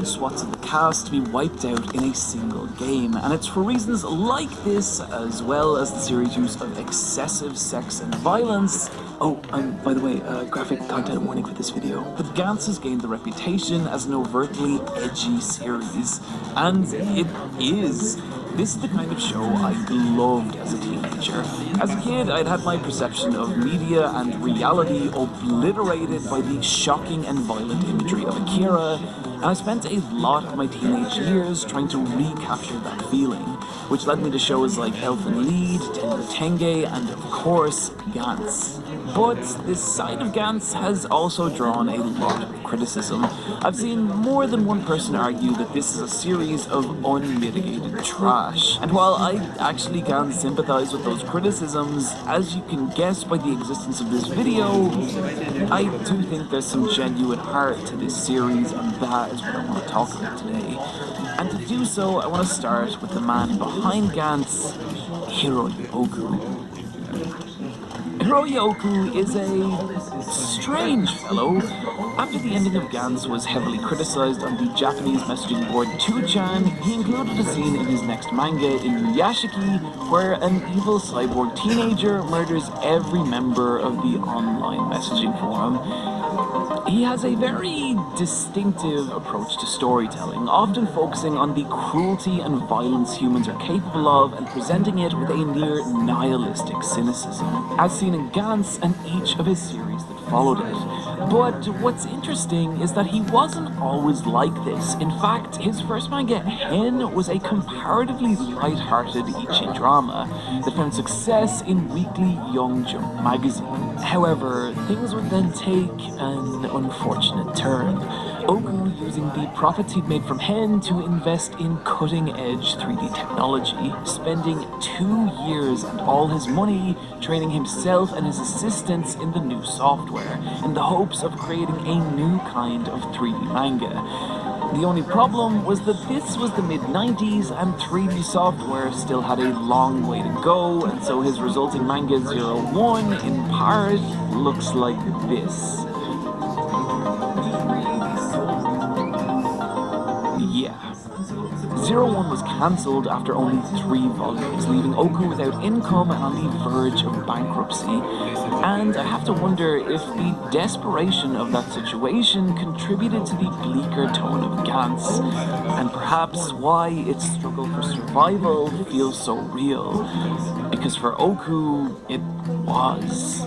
Squats of the cast to be wiped out in a single game, and it's for reasons like this, as well as the series' use of excessive sex and violence. Oh, by the way, graphic content warning for this video. But Gantz has gained the reputation as an overtly edgy series, and it is. This is the kind of show I loved as a teenager. As a kid, I'd had my perception of media and reality obliterated by the shocking and violent imagery of Akira, and I spent a lot of my teenage years trying to recapture that feeling, which led me to shows like Elfen Lied, Tenge, and of course, Gantz. But this side of Gantz has also drawn a lot of criticism. I've seen more than one person argue that this is a series of unmitigated trash. And while I actually can sympathize with those criticisms, as you can guess by the existence of this video, I do think there's some genuine heart to this series, and that is what I want to talk about today. And to do so, I want to start with the man behind Gantz, Hiroyi Oku. Hiroyi Oku is a strange fellow. After the ending of Gantz was heavily criticized on the Japanese messaging board 2chan, he included a scene in his next manga, Inuyashiki, where an evil cyborg teenager murders every member of the online messaging forum. He has a very distinctive approach to storytelling, often focusing on the cruelty and violence humans are capable of and presenting it with a near nihilistic cynicism, as seen in Gantz and each of his series that followed it. But what's interesting is that he wasn't always like this. In fact, his first manga, Hen, was a comparatively light-hearted ichi drama that found success in weekly Young Jump magazine. However, things would then take an unfortunate turn. Oku using the profits he'd made from Hen to invest in cutting-edge 3D technology, spending 2 years and all his money training himself and his assistants in the new software, in the hopes of creating a new kind of 3D manga. The only problem was that this was the mid-90s and 3D software still had a long way to go, and so his resulting manga 01 in part looks like this. Yeah. 01 was cancelled after only 3 volumes, leaving Oku without income and on the verge of bankruptcy. And I have to wonder if the desperation of that situation contributed to the bleaker tone of Gantz, and perhaps why its struggle for survival feels so real. Because for Oku, it was.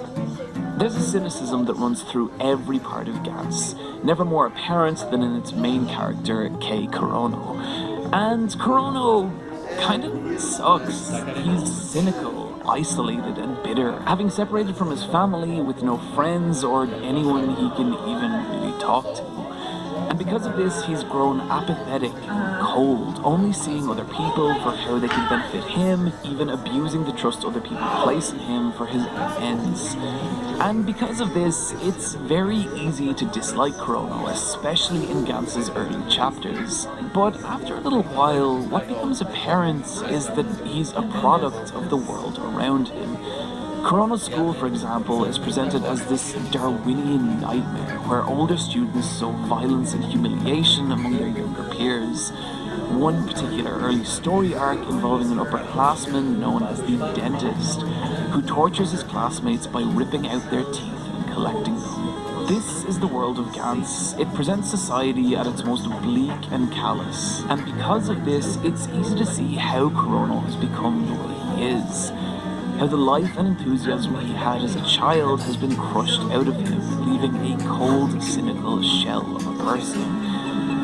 There's a cynicism that runs through every part of Gantz, never more apparent than in its main character, Kei Kurono. And Kurono kind of sucks. He's cynical, isolated, and bitter, having separated from his family with no friends or anyone he can even really talk to. And because of this, he's grown apathetic and cold, only seeing other people for how they can benefit him, even abusing the trust other people place in him for his own ends. And because of this, it's very easy to dislike Kurono, especially in Gantz's early chapters. But after a little while, what becomes apparent is that he's a product of the world around him. Kurono's school, for example, is presented as this Darwinian nightmare where older students sow violence and humiliation among their younger peers. One particular early story arc involving an upperclassman known as the Dentist, who tortures his classmates by ripping out their teeth and collecting them. This is the world of Gantz. It presents society at its most bleak and callous, and because of this, it's easy to see how Kurono has become the way he is. How the life and enthusiasm he had as a child has been crushed out of him, leaving a cold, cynical shell of a person.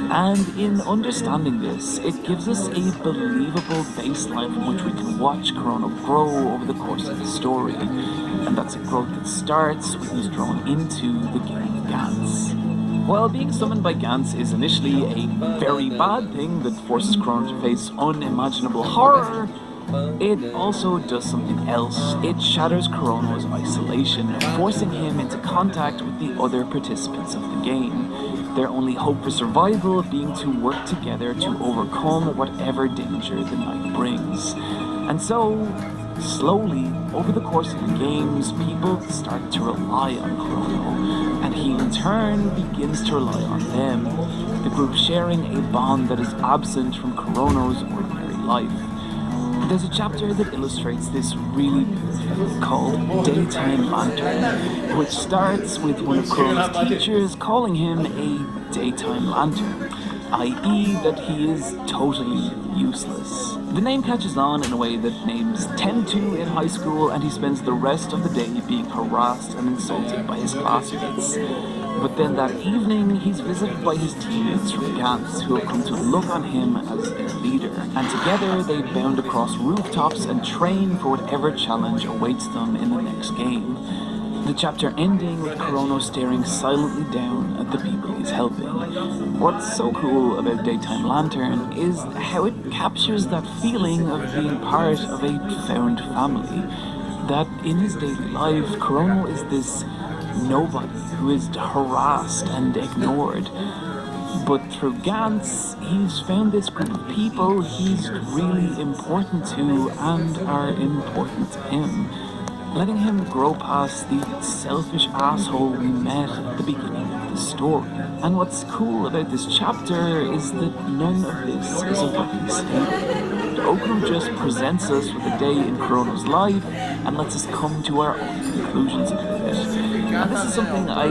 And in understanding this, it gives us a believable baseline from which we can watch Kurono grow over the course of the story. And that's a growth that starts when he's drawn into the game of Gantz. While being summoned by Gantz is initially a very bad thing that forces Kurono to face unimaginable horror, it also does something else. It shatters Kurono's isolation, forcing him into contact with the other participants of the game, their only hope for survival being to work together to overcome whatever danger the night brings. And so, Slowly, over the course of the games, people start to rely on Chrono, and he in turn begins to rely on them, the group sharing a bond that is absent from Chrono's ordinary life. There's a chapter that illustrates this really beautifully called Daytime Lantern, which starts with one of Chrono's teachers calling him a daytime lantern, i.e. that he is totally useless. The name catches on in a way that names tend to in high school, and he spends the rest of the day being harassed and insulted by his classmates. But then that evening, he's visited by his teammates from Gantz, who have come to look on him as their leader, and together they bound across rooftops and train for whatever challenge awaits them in the next game. The chapter ending with Chrono staring silently down at the people he's helping. What's so cool about Daytime Lantern is how it captures that feeling of being part of a found family. That in his daily life, Chrono is this nobody who is harassed and ignored. But through Gantz, he's found this group of people he's really important to and are important to him, letting him grow past the selfish asshole we met at the beginning of the story. And what's cool about this chapter is that none of this is a fucking statement. Oakham just presents us with a day in Chrono's life and lets us come to our own conclusions about it. And this is something I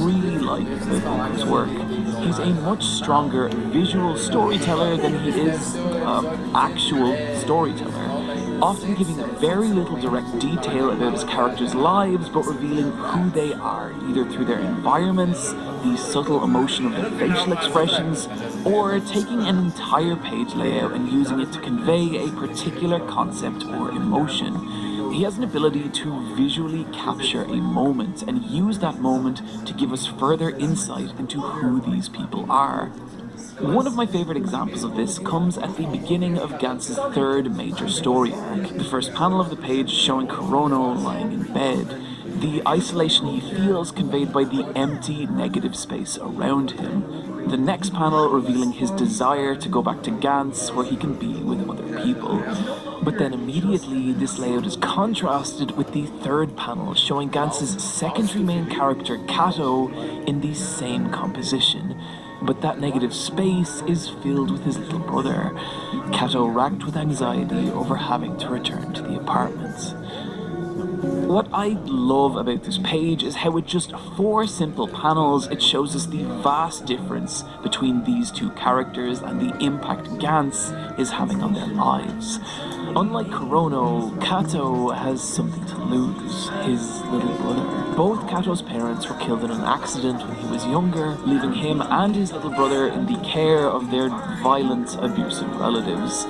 really like about Oakham's work. He's a much stronger visual storyteller than he is actual storyteller, often giving very little direct detail about his characters' lives, but revealing who they are, either through their environments, the subtle emotion of their facial expressions, or taking an entire page layout and using it to convey a particular concept or emotion. He has an ability to visually capture a moment and use that moment to give us further insight into who these people are. One of my favorite examples of this comes at the beginning of Gantz's third major story arc, the first panel of the page showing Chrono lying in bed, the isolation he feels conveyed by the empty negative space around him, the next panel revealing his desire to go back to Gantz where he can be with other people. But then immediately this layout is contrasted with the third panel showing Gantz's secondary main character Kato in the same composition. But that negative space is filled with his little brother, Kato racked with anxiety over having to return to the apartment. What I love about this page is how with just 4 simple panels it shows us the vast difference between these two characters and the impact Gantz is having on their lives. Unlike Chrono, Kato has something to lose, his little brother. Both Kato's parents were killed in an accident when he was younger, leaving him and his little brother in the care of their violent, abusive relatives.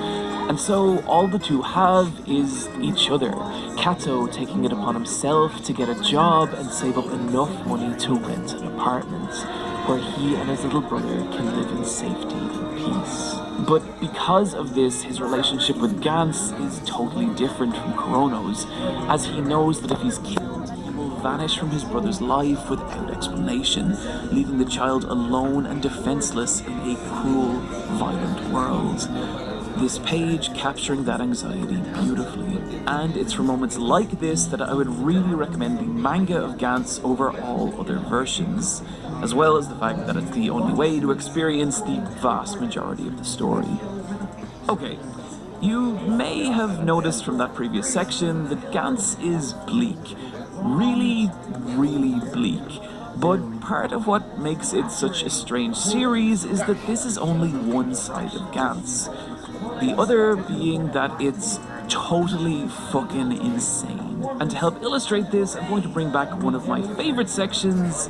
And so all the two have is each other, Kato taking it upon himself to get a job and save up enough money to rent an apartment, where he and his little brother can live in safety and peace. But because of this, his relationship with Gantz is totally different from Chrono's, as he knows that if he's killed, he will vanish from his brother's life without explanation, leaving the child alone and defenseless in a cruel, violent world. This page capturing that anxiety beautifully. And it's for moments like this that I would really recommend the manga of Gantz over all other versions, as well as the fact that it's the only way to experience the vast majority of the story. Okay, you may have noticed from that previous section that Gantz is bleak. Really, really bleak. But part of what makes it such a strange series is that this is only one side of Gantz. The other being that it's totally fucking insane. And to help illustrate this, I'm going to bring back one of my favorite sections.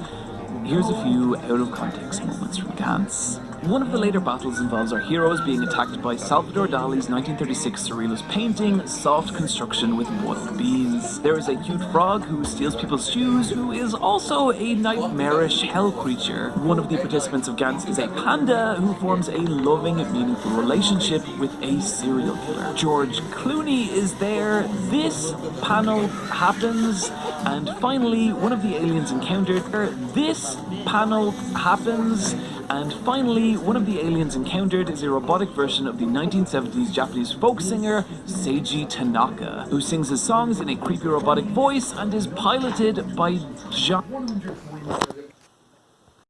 Here's a few out of context moments from Gantz. One of the later battles involves our heroes being attacked by Salvador Dali's 1936 surrealist painting, Soft Construction with Boiled Beans. There is a cute frog who steals people's shoes, who is also a nightmarish hell creature. One of the participants of Gantz is a panda who forms a loving, meaningful relationship with a serial killer. George Clooney is there. This panel happens. And finally, one of the aliens encountered. This panel happens. And finally, one of the aliens encountered is a robotic version of the 1970s Japanese folk singer Seiji Tanaka, who sings his songs in a creepy robotic voice and is piloted by